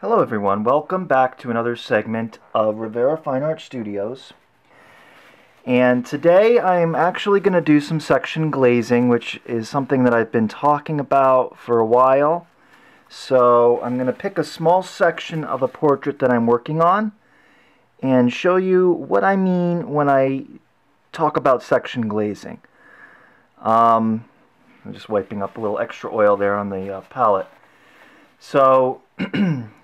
Hello everyone, welcome back to another segment of Rivera Fine Art Studios. And today I'm actually going to do some section glazing, which is something that I've been talking about for a while. So I'm going to pick a small section of a portrait that I'm working on and show you what I mean when I talk about section glazing. I'm just wiping up a little extra oil there on the palette. So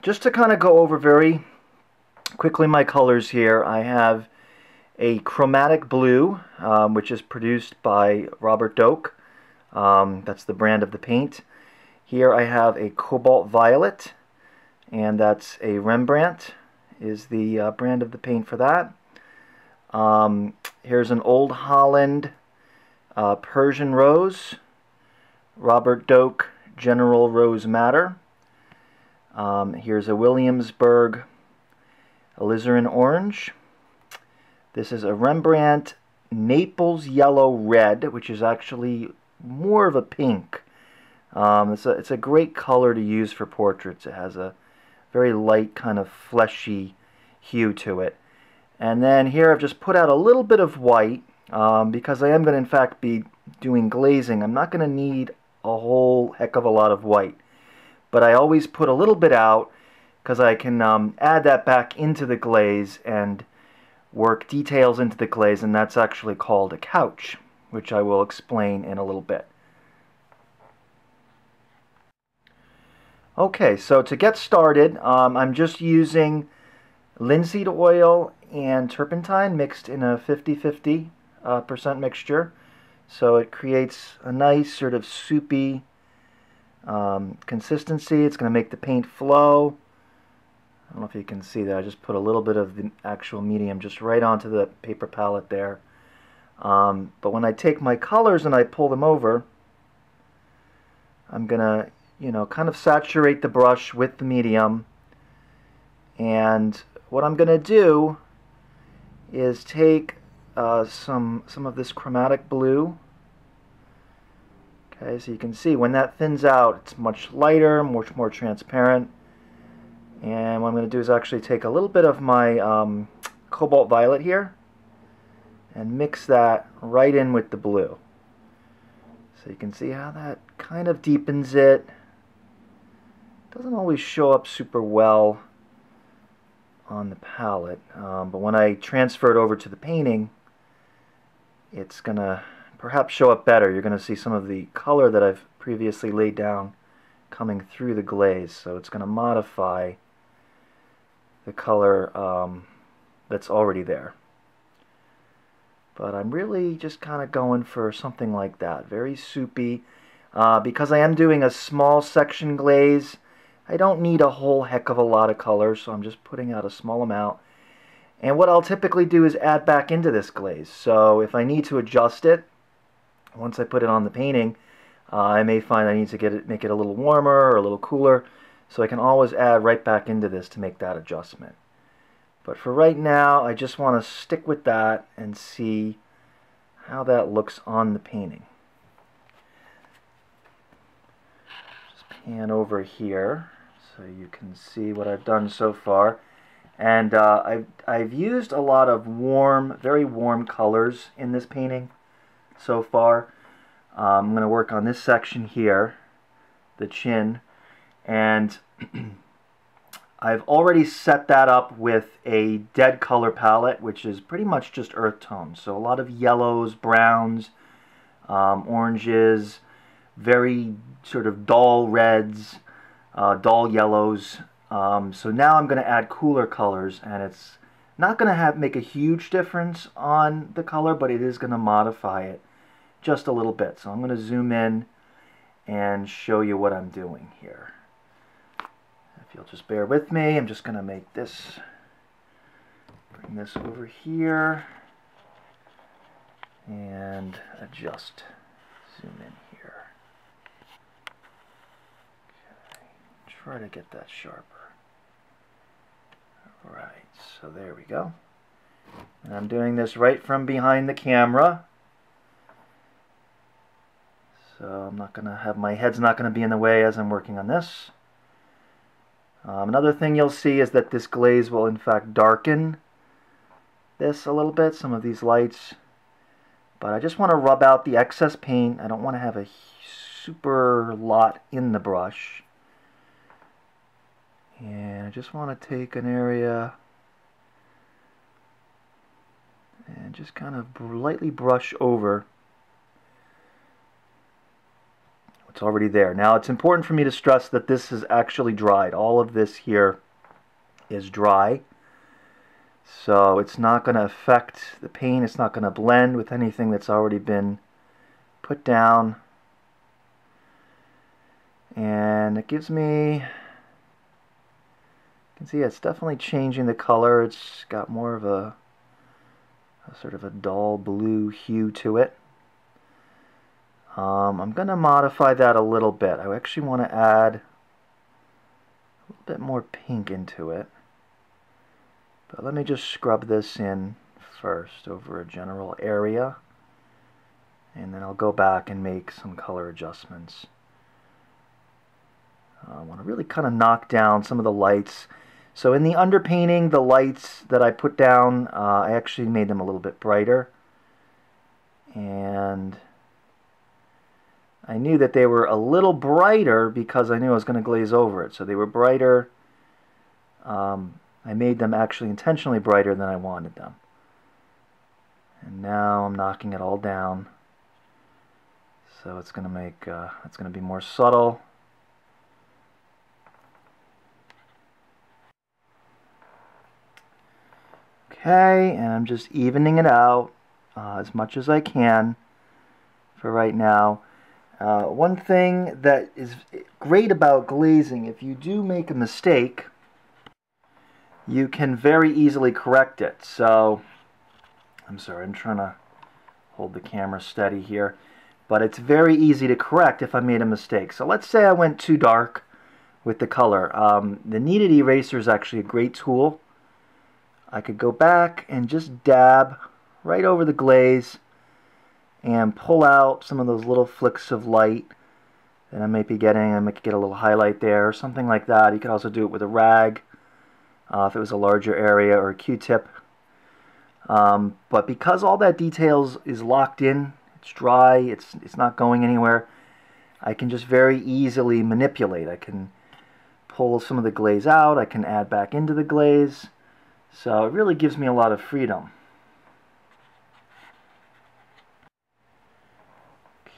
just to kind of go over very quickly my colors here, I have a chromatic blue, which is produced by Robert Doak. That's the brand of the paint. Here I have a cobalt violet, and that's a Rembrandt, is the brand of the paint for that. Here's an Old Holland Persian rose, Robert Doak General Rose Madder. Here's a Williamsburg alizarin orange. This is a Rembrandt Naples yellow red, which is actually more of a pink. It's a great color to use for portraits. It has a very light kind of fleshy hue to it. And then here I've just put out a little bit of white because I am going to in fact be doing glazing. I'm not going to need a whole heck of a lot of white. But I always put a little bit out because I can add that back into the glaze and work details into the glaze, and that's actually called a couch, which I will explain in a little bit. Okay, so to get started, I'm just using linseed oil and turpentine mixed in a 50-50% mixture. So it creates a nice sort of soupy consistency. It's going to make the paint flow. I don't know if you can see that. I just put a little bit of the actual medium just right onto the paper palette there. But when I take my colors and I pull them over, I'm going to, kind of saturate the brush with the medium. And what I'm going to do is take some of this chromatic blue. Okay, so you can see when that thins out, it's much lighter, much more transparent. And what I'm going to do is actually take a little bit of my cobalt violet here and mix that right in with the blue. So you can see how that kind of deepens it. Doesn't always show up super well on the palette, but when I transfer it over to the painting, it's going to perhaps show up better. You're going to see some of the color that I've previously laid down coming through the glaze, so it's going to modify the color that's already there. But I'm really just kind of going for something like that, very soupy. Because I am doing a small section glaze, I don't need a whole heck of a lot of color, so I'm just putting out a small amount. And what I'll typically do is add back into this glaze. So if I need to adjust it, once I put it on the painting, I may find I need to make it a little warmer or a little cooler, so I can always add right back into this to make that adjustment. But for right now, I just want to stick with that and see how that looks on the painting. Just pan over here so you can see what I've done so far. And I've used a lot of warm, very warm colors in this painting so far. I'm going to work on this section here, the chin, and I've already set that up with a dead color palette, which is pretty much just earth tones. So a lot of yellows, browns, oranges, very sort of dull reds, dull yellows. So now I'm going to add cooler colors, and it's not going to make a huge difference on the color, but it is going to modify it just a little bit. So I'm going to zoom in and show you what I'm doing here. If you'll just bear with me, I'm just going to make this, bring this over here and adjust, zoom in here. Okay, try to get that sharper. Alright, so there we go. And I'm doing this right from behind the camera. So I'm not going to have, my head's not going to be in the way as I'm working on this. Another thing you'll see is that this glaze will in fact darken this a little bit, some of these lights. But I just want to rub out the excess paint. I don't want to have a super lot in the brush. And I just want to take an area and just kind of lightly brush over what's already there. Now it's important for me to stress that this is actually dried. All of this here is dry. So it's not going to affect the paint. It's not going to blend with anything that's already been put down. And it gives me, you can see it's definitely changing the color. It's got more of a sort of a dull blue hue to it. I'm going to modify that a little bit. I actually want to add a little bit more pink into it. But let me just scrub this in first over a general area. And then I'll go back and make some color adjustments. I want to really kind of knock down some of the lights. So in the underpainting, the lights that I put down, I actually made them a little bit brighter. And I knew that they were a little brighter because I knew I was going to glaze over it. So they were brighter. I made them actually intentionally brighter than I wanted them. And now I'm knocking it all down. So it's going to make, it's going to be more subtle. Okay, and I'm just evening it out as much as I can for right now. One thing that is great about glazing, if you do make a mistake, you can very easily correct it. So, I'm sorry, I'm trying to hold the camera steady here. But it's very easy to correct if I made a mistake. So let's say I went too dark with the color. The kneaded eraser is actually a great tool. I could go back and just dab right over the glaze and pull out some of those little flicks of light that I might be getting. I might get a little highlight there or something like that. You could also do it with a rag if it was a larger area, or a Q-tip. But because all that details is locked in, it's dry, it's not going anywhere, I can just very easily manipulate. I can pull some of the glaze out, I can add back into the glaze. So it really gives me a lot of freedom.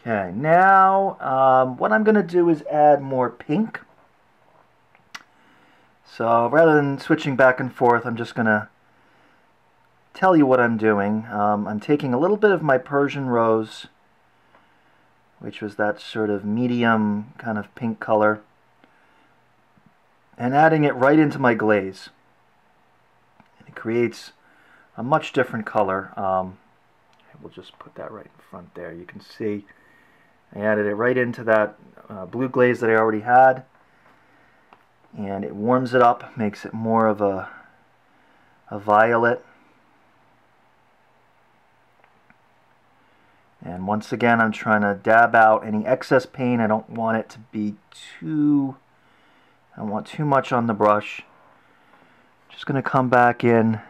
Okay, now what I'm going to do is add more pink. So rather than switching back and forth, I'm just going to tell you what I'm doing. I'm taking a little bit of my Persian rose, which was that sort of medium kind of pink color, and adding it right into my glaze. It creates a much different color. We'll just put that right in front there. You can see I added it right into that blue glaze that I already had, and it warms it up, makes it more of a violet. And once again, I'm trying to dab out any excess paint. I don't want it to be I don't want too much on the brush. Just going to come back in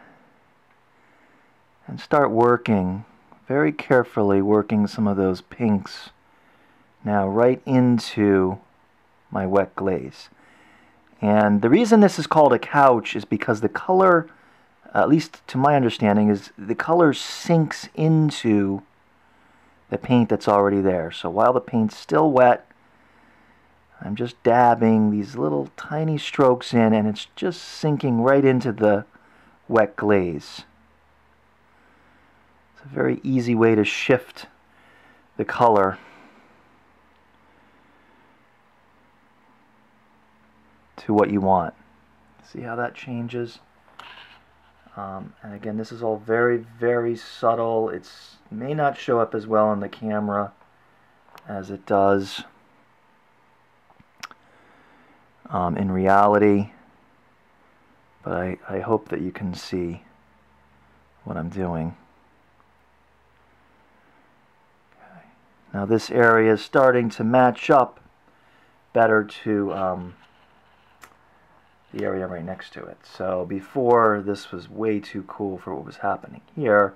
and start working, very carefully working some of those pinks now right into my wet glaze. And the reason this is called a couch is because the color, at least to my understanding, is the color sinks into the paint that's already there. So while the paint's still wet, I'm just dabbing these little tiny strokes in, and it's just sinking right into the wet glaze. It's a very easy way to shift the color to what you want. See how that changes? And again, this is all very, very subtle. It may not show up as well on the camera as it does in reality, but I hope that you can see what I'm doing. Okay. Now this area is starting to match up better to the area right next to it. So before, this was way too cool for what was happening here.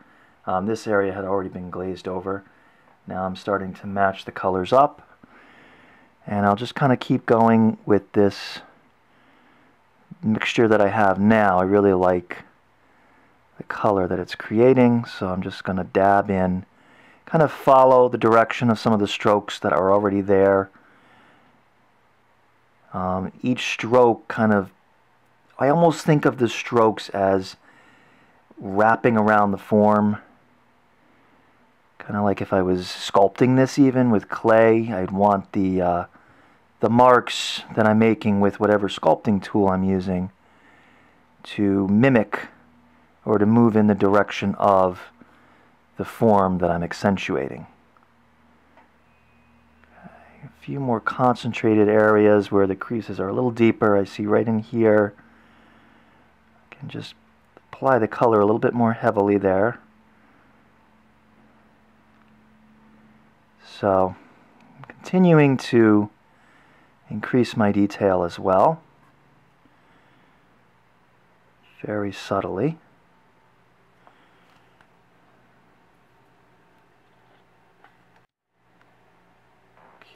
This area had already been glazed over. Now I'm starting to match the colors up, and I'll just kind of keep going with this mixture that I have now. I really like the color that it's creating, so I'm just going to dab in, kind of follow the direction of some of the strokes that are already there. Each stroke kind of, I almost think of the strokes as wrapping around the form. Kind of like if I was sculpting this even with clay, I'd want the marks that I'm making with whatever sculpting tool I'm using to mimic or to move in the direction of the form that I'm accentuating. Okay, a few more concentrated areas where the creases are a little deeper. I see right in here. I can just apply the color a little bit more heavily there. So I'm continuing to increase my detail as well, very subtly.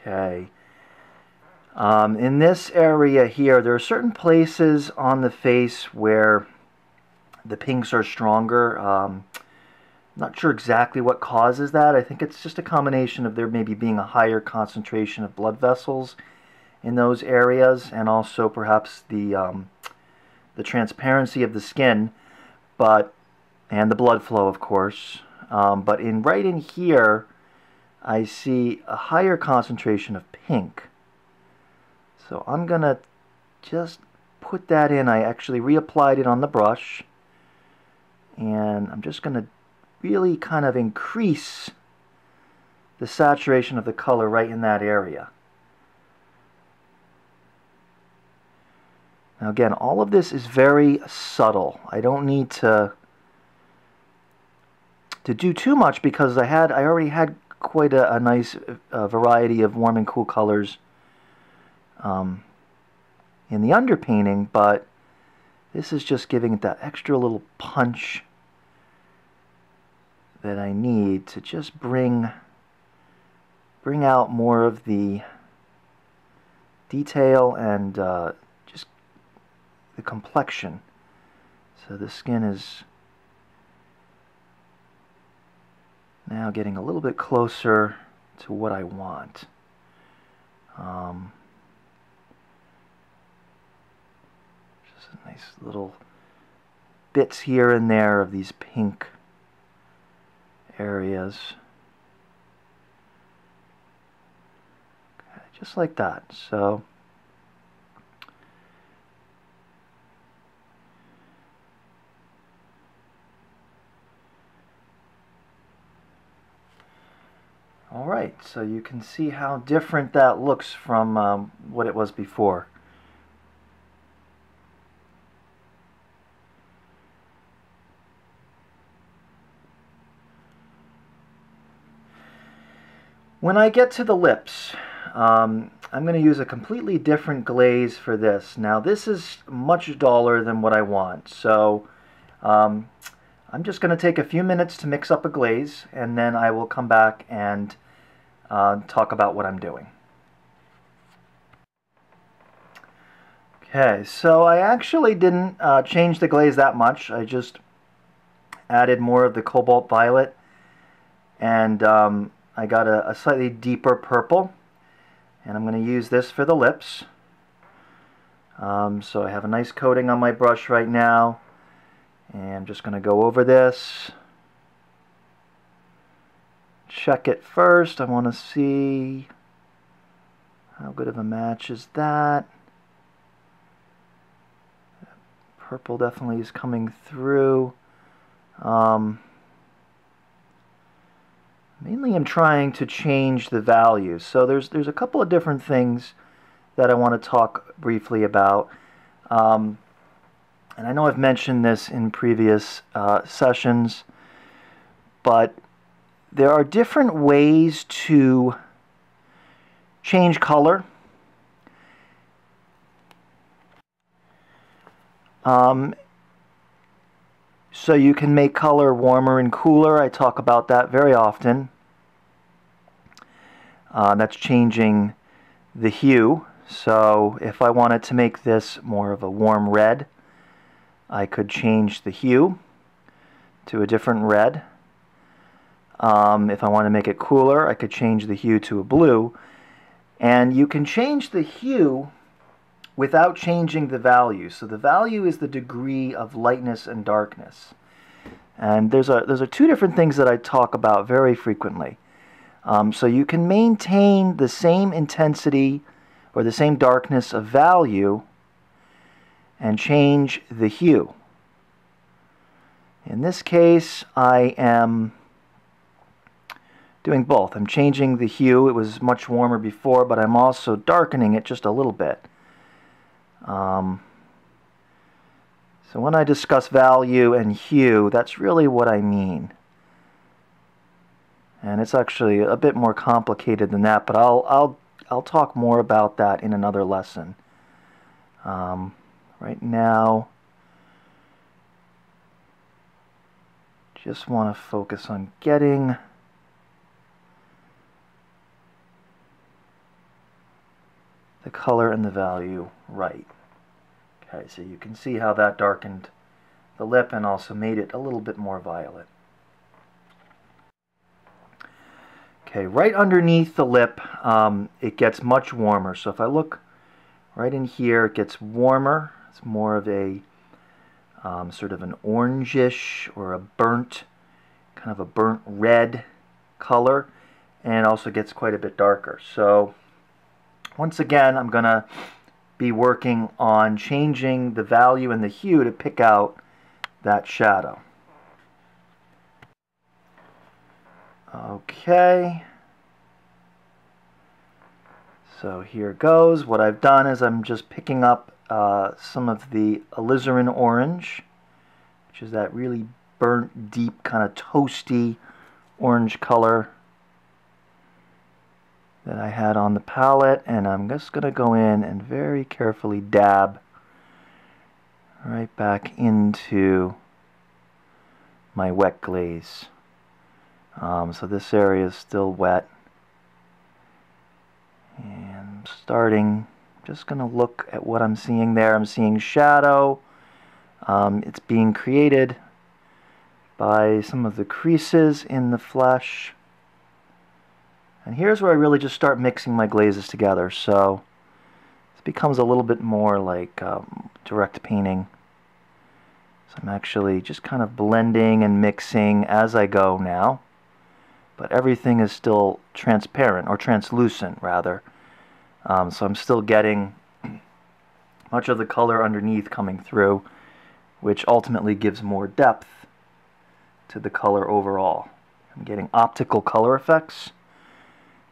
Okay. In this area here, there are certain places on the face where the pinks are stronger. Not sure exactly what causes that. I think it's just a combination of there maybe being a higher concentration of blood vessels in those areas, and also perhaps the transparency of the skin, and the blood flow, of course. But right in here, I see a higher concentration of pink. So I'm gonna just put that in. I actually reapplied it on the brush, and I'm just gonna really kind of increase the saturation of the color right in that area. Now again, all of this is very subtle. I don't need to do too much because I already had quite a nice variety of warm and cool colors in the underpainting, but this is just giving it that extra little punch that I need to just bring out more of the detail and just the complexion. So the skin is now getting a little bit closer to what I want. Just a nice little bits here and there of these pink areas. Okay, just like that. So alright, so you can see how different that looks from what it was before. When I get to the lips, I'm going to use a completely different glaze for this. Now this is much duller than what I want, so I'm just going to take a few minutes to mix up a glaze, and then I will come back and talk about what I'm doing. Okay, so I actually didn't change the glaze that much. I just added more of the cobalt violet, and I got a slightly deeper purple, and I'm going to use this for the lips. So I have a nice coating on my brush right now, and I'm just going to go over this. Check it first. I want to see how good of a match is that. Purple definitely is coming through. Mainly I'm trying to change the values. So there's a couple of different things that I want to talk briefly about. And I know I've mentioned this in previous sessions, but there are different ways to change color. So you can make color warmer and cooler. I talk about that very often. That's changing the hue. So if I wanted to make this more of a warm red, I could change the hue to a different red. If I want to make it cooler, I could change the hue to a blue. And you can change the hue without changing the value. So the value is the degree of lightness and darkness. And those are two different things that I talk about very frequently. So you can maintain the same intensity or the same darkness of value and change the hue. In this case, I am doing both. I'm changing the hue. It was much warmer before, but I'm also darkening it just a little bit. So when I discuss value and hue, that's really what I mean. And it's actually a bit more complicated than that, but I'll talk more about that in another lesson. Right now, just want to focus on getting the color and the value right. Okay, so you can see how that darkened the lip and also made it a little bit more violet. Okay, right underneath the lip, it gets much warmer. So if I look right in here, it gets warmer. It's more of a sort of an orangish or a burnt, kind of a burnt red color, and also gets quite a bit darker. So once again, I'm going to be working on changing the value and the hue to pick out that shadow. Okay, so here goes. What I've done is I'm just picking up some of the alizarin orange, which is that really burnt, deep, kind of toasty orange color that I had on the palette, and I'm just going to go in and very carefully dab right back into my wet glaze. So this area is still wet, and starting, just going to look at what I'm seeing there. I'm seeing shadow. It's being created by some of the creases in the flesh. And here's where I really just start mixing my glazes together. So this becomes a little bit more like direct painting. So I'm actually just kind of blending and mixing as I go now. But everything is still transparent, or translucent rather. So I'm still getting much of the color underneath coming through, which ultimately gives more depth to the color overall. I'm getting optical color effects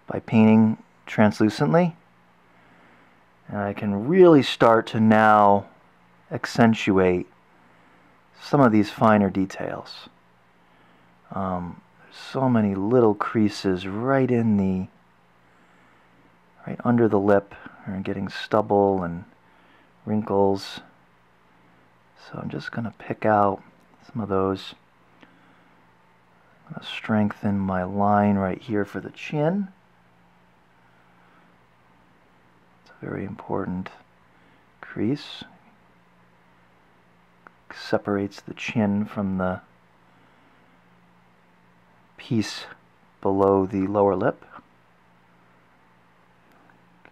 by painting translucently, and I can really start to now accentuate some of these finer details. There's so many little creases right under the lip, and getting stubble and wrinkles. So I'm just going to pick out some of those. I'm going to strengthen my line right here for the chin. Very important crease. Separates the chin from the piece below the lower lip.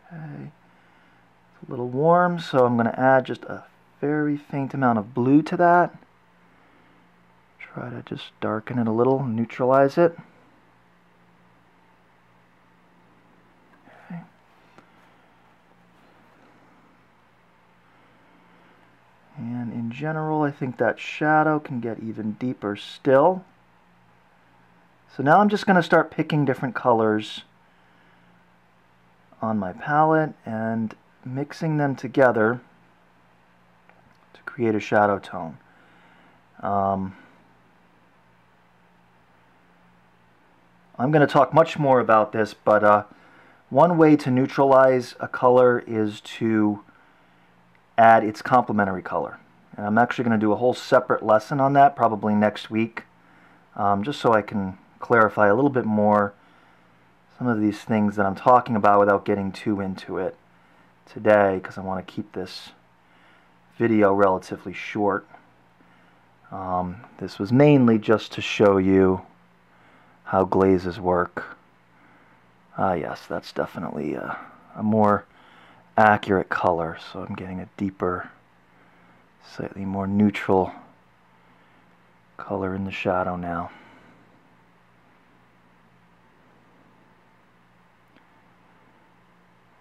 Okay, it's a little warm, so I'm going to add just a very faint amount of blue to that. Try to just darken it a little, neutralize it. And in general, I think that shadow can get even deeper still. So now I'm just going to start picking different colors on my palette and mixing them together to create a shadow tone. I'm going to talk much more about this, but one way to neutralize a color is to add its complementary color. And I'm actually going to do a whole separate lesson on that probably next week, just so I can clarify a little bit more some of these things that I'm talking about without getting too into it today, because I want to keep this video relatively short. This was mainly just to show you how glazes work. Yes, that's definitely a more accurate color, so I'm getting a deeper, slightly more neutral color in the shadow now.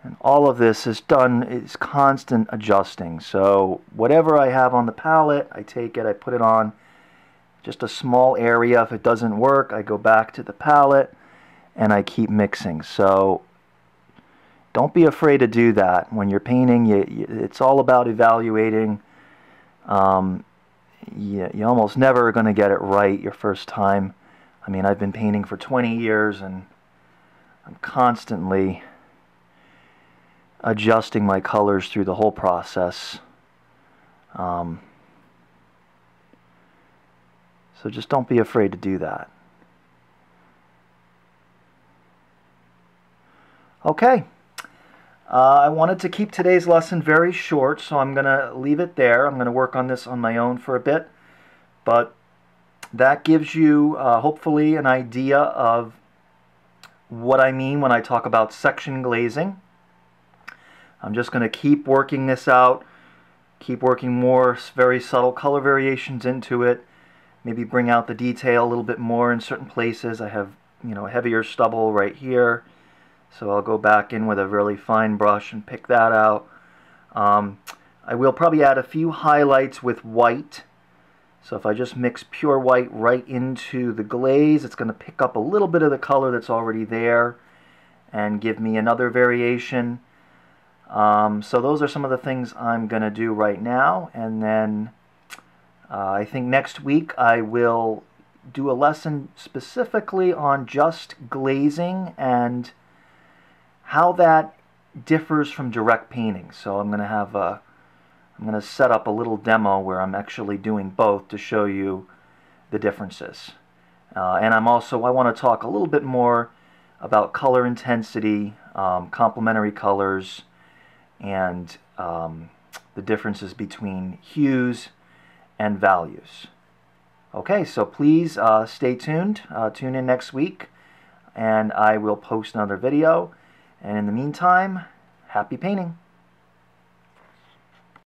And all of this is constant adjusting. So whatever I have on the palette, I take it, I put it on just a small area. If it doesn't work, I go back to the palette and I keep mixing. So don't be afraid to do that. When you're painting, it's all about evaluating. You almost never are going to get it right your first time. I mean, I've been painting for 20 years and I'm constantly adjusting my colors through the whole process. So just don't be afraid to do that. Okay. I wanted to keep today's lesson very short, so I'm going to leave it there. I'm going to work on this on my own for a bit. But that gives you hopefully an idea of what I mean when I talk about section glazing. I'm just going to keep working this out, keep working more very subtle color variations into it, maybe bring out the detail a little bit more in certain places. I have, heavier stubble right here, so I'll go back in with a really fine brush and pick that out. I will probably add a few highlights with white. So if I just mix pure white right into the glaze, it's going to pick up a little bit of the color that's already there and give me another variation. So those are some of the things I'm going to do right now, and then I think next week I will do a lesson specifically on just glazing and how that differs from direct painting. So I'm going to set up a little demo where I'm actually doing both to show you the differences. And I want to talk a little bit more about color intensity, complementary colors, and the differences between hues and values. Okay, so please stay tuned. Tune in next week, and I will post another video. And in the meantime, happy painting.